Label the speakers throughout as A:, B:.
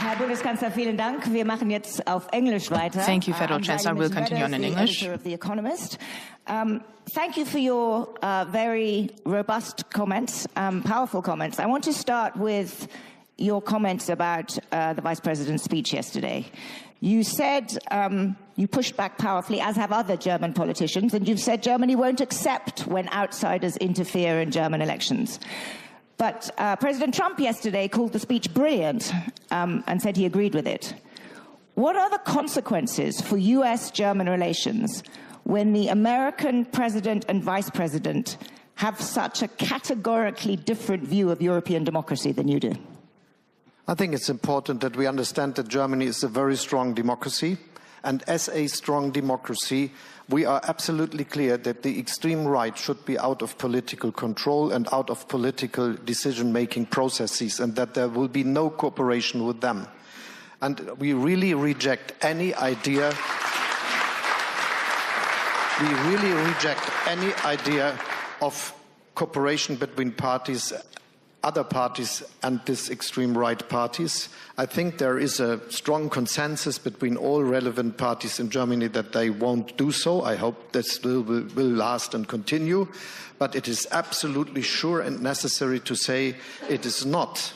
A: Herr Bundeskanzler, vielen Dank. Wir machen jetzt auf Englisch weiter.
B: Thank you, Federal Chancellor. We'll continue on in English.
A: Of The Economist. Thank you for your very robust comments, powerful comments. I want to start with your comments about the Vice President's speech yesterday. You said you pushed back powerfully, as have other German politicians, and you've said Germany won't accept when outsiders interfere in German elections. But President Trump yesterday called the speech brilliant and said he agreed with it. What are the consequences for US-German relations when the American president and vice president have such a categorically different view of European democracy than you do?
C: I think it's important that we understand that Germany is a very strong democracy. And as a strong democracy, we are absolutely clear that the extreme right should be out of political control and out of political decision-making processes, and that there will be no cooperation with them. And we really reject any idea. We really reject any idea of cooperation between parties, other parties, and these extreme right parties. I think there is a strong consensus between all relevant parties in Germany that they won't do so. I hope this will last and continue. But it is absolutely sure and necessary to say it is not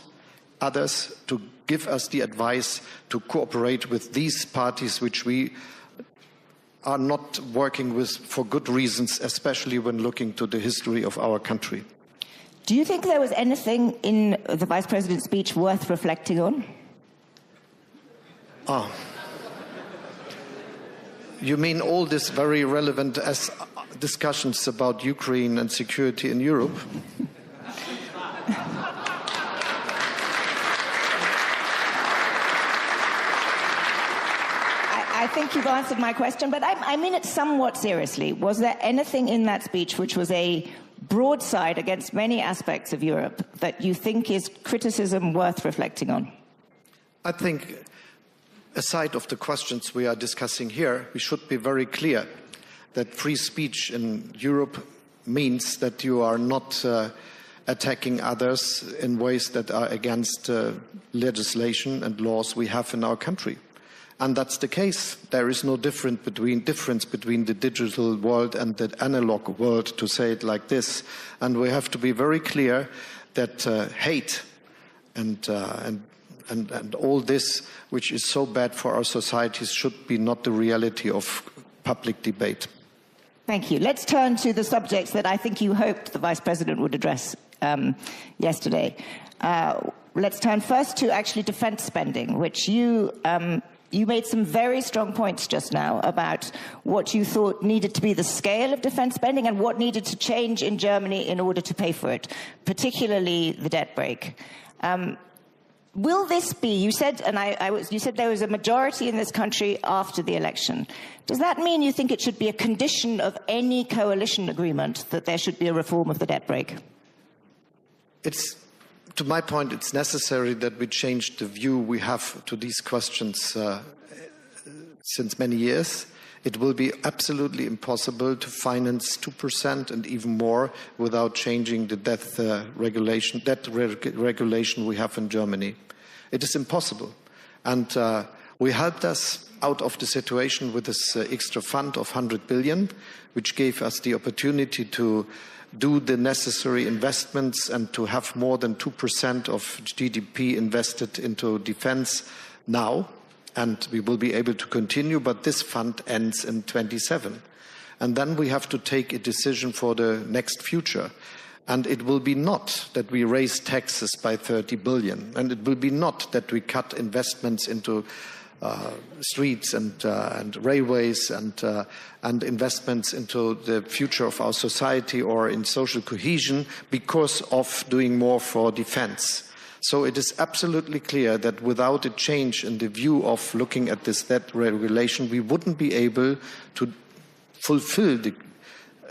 C: others to give us the advice to cooperate with these parties which we are not working with for good reasons, especially when looking to the history of our country.
A: Do you think there was anything in the Vice President's speech worth reflecting on?
C: You mean all this very relevant as discussions about Ukraine and security in Europe?
A: I think you've answered my question, but I mean it somewhat seriously. Was there anything in that speech which was a broadside against many aspects of Europe that you think is criticism worth reflecting on?
C: I think, aside of the questions we are discussing here, we should be very clear that free speech in Europe means that you are not attacking others in ways that are against legislation and laws we have in our country. And that's the case. There is no difference between the digital world and the analog world, to say it like this. And we have to be very clear that hate and all this, which is so bad for our societies, should be not the reality of public debate.
A: Thank you. Let's turn to the subjects that I think you hoped the Vice President would address yesterday. Let's turn first to actually defense spending, which you made some very strong points just now about what you thought needed to be the scale of defense spending and what needed to change in Germany in order to pay for it, particularly the debt brake. Will this be, you said, you said there was a majority in this country after the election. Does that mean you think it should be a condition of any coalition agreement that there should be a reform of the debt brake?
C: To my point, it's necessary that we change the view we have to these questions since many years. It will be absolutely impossible to finance 2% and even more without changing the debt regulation we have in Germany. It is impossible. And we helped us out of the situation with this extra fund of 100 billion, which gave us the opportunity to do the necessary investments and to have more than 2% of GDP invested into defense now. And we will be able to continue, but this fund ends in 27. And then we have to take a decision for the next future. And it will be not that we raise taxes by 30 billion. And it will be not that we cut investments into streets and railways and investments into the future of our society or in social cohesion because of doing more for defense. So it is absolutely clear that without a change in the view of looking at this debt regulation, we wouldn't be able to fulfill the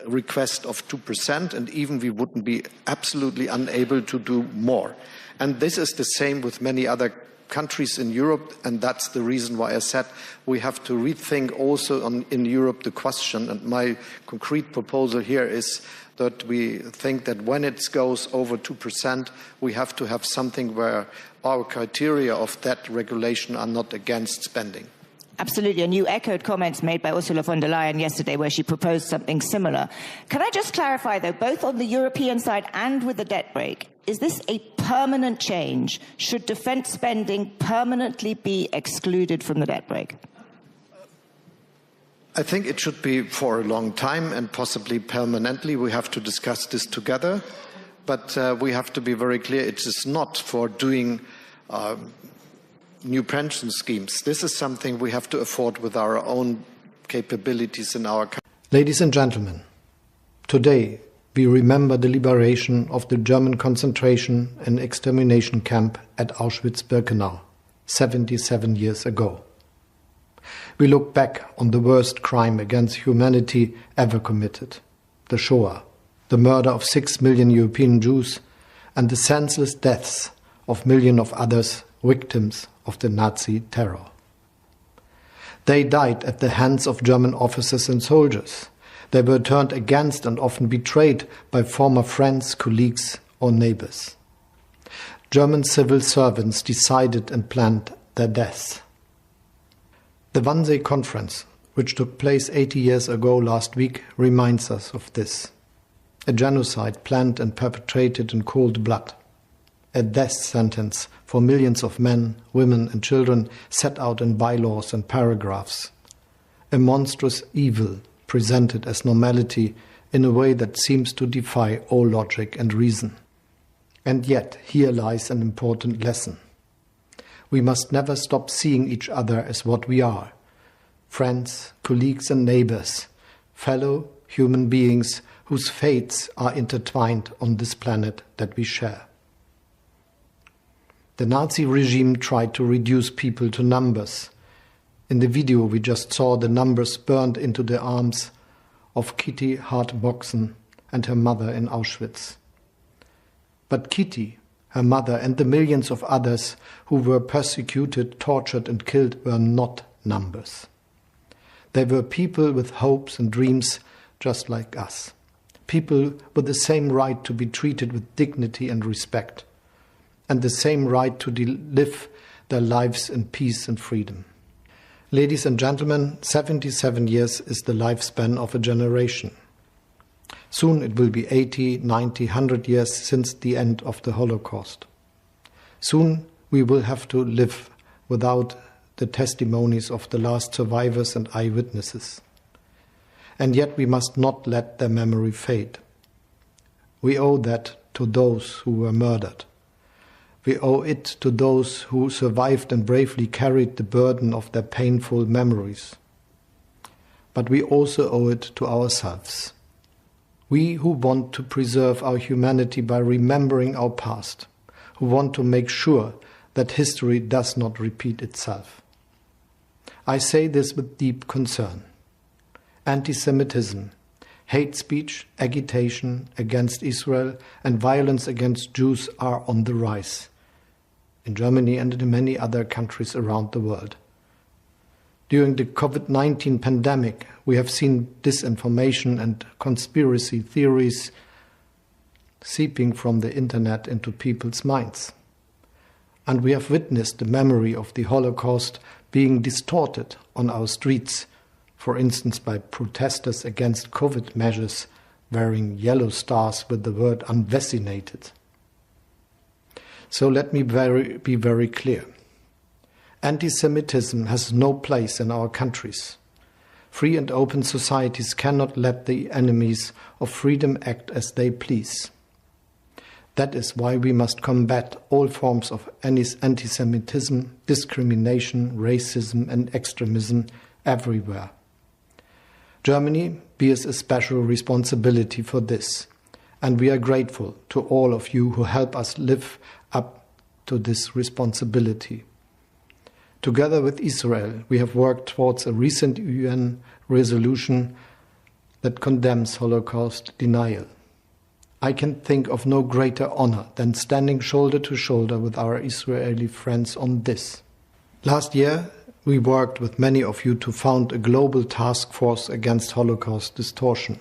C: request of 2%, and even we wouldn't be absolutely unable to do more. And this is the same with many other countries in Europe, and that's the reason why I said we have to rethink also in Europe the question, and my concrete proposal here is that we think that when it goes over 2%, we have to have something where our criteria of that regulation are not against spending.
A: Absolutely, and you echoed comments made by Ursula von der Leyen yesterday where she proposed something similar. Can I just clarify, though, both on the European side and with the debt brake, is this a permanent change? Should defence spending permanently be excluded from the debt brake?
C: I think it should be for a long time and possibly permanently. We have to discuss this together, but we have to be very clear it is not for doing new pension schemes. This is something we have to afford with our own capabilities in our country.
D: Ladies and gentlemen, today we remember the liberation of the German concentration and extermination camp at Auschwitz-Birkenau 77 years ago. We look back on the worst crime against humanity ever committed, the Shoah, the murder of 6 million European Jews, and the senseless deaths of millions of others victims of the Nazi terror. They died at the hands of German officers and soldiers. They were turned against and often betrayed by former friends, colleagues, or neighbors. German civil servants decided and planned their deaths. The Wannsee Conference, which took place 80 years ago last week, reminds us of this. A genocide planned and perpetrated in cold blood. A death sentence for millions of men, women and children set out in bylaws and paragraphs. A monstrous evil presented as normality in a way that seems to defy all logic and reason. And yet, here lies an important lesson. We must never stop seeing each other as what we are. Friends, colleagues and neighbors, fellow human beings whose fates are intertwined on this planet that we share. The Nazi regime tried to reduce people to numbers. In the video we just saw, the numbers burned into the arms of Kitty Hart-Boxen and her mother in Auschwitz. But Kitty, her mother, and the millions of others who were persecuted, tortured and killed were not numbers. They were people with hopes and dreams just like us. People with the same right to be treated with dignity and respect, and the same right to live their lives in peace and freedom. Ladies and gentlemen, 77 years is the lifespan of a generation. Soon it will be 80, 90, 100 years since the end of the Holocaust. Soon we will have to live without the testimonies of the last survivors and eyewitnesses. And yet we must not let their memory fade. We owe that to those who were murdered. We owe it to those who survived and bravely carried the burden of their painful memories. But we also owe it to ourselves. We who want to preserve our humanity by remembering our past, who want to make sure that history does not repeat itself. I say this with deep concern. Anti-Semitism, hate speech, agitation against Israel, and violence against Jews are on the rise in Germany and in many other countries around the world. During the COVID-19 pandemic, we have seen disinformation and conspiracy theories seeping from the internet into people's minds. And we have witnessed the memory of the Holocaust being distorted on our streets, for instance by protesters against COVID measures wearing yellow stars with the word unvaccinated. So let me be very clear. Anti-Semitism has no place in our countries. Free and open societies cannot let the enemies of freedom act as they please. That is why we must combat all forms of anti-Semitism, discrimination, racism and extremism everywhere. Germany bears a special responsibility for this, and we are grateful to all of you who help us live up to this responsibility. Together with Israel, we have worked towards a recent UN resolution that condemns Holocaust denial. I can think of no greater honor than standing shoulder to shoulder with our Israeli friends on this. Last year, we worked with many of you to found a global task force against Holocaust distortion.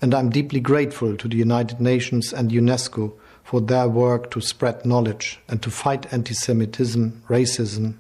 D: And I'm deeply grateful to the United Nations and UNESCO for their work to spread knowledge and to fight anti-Semitism, racism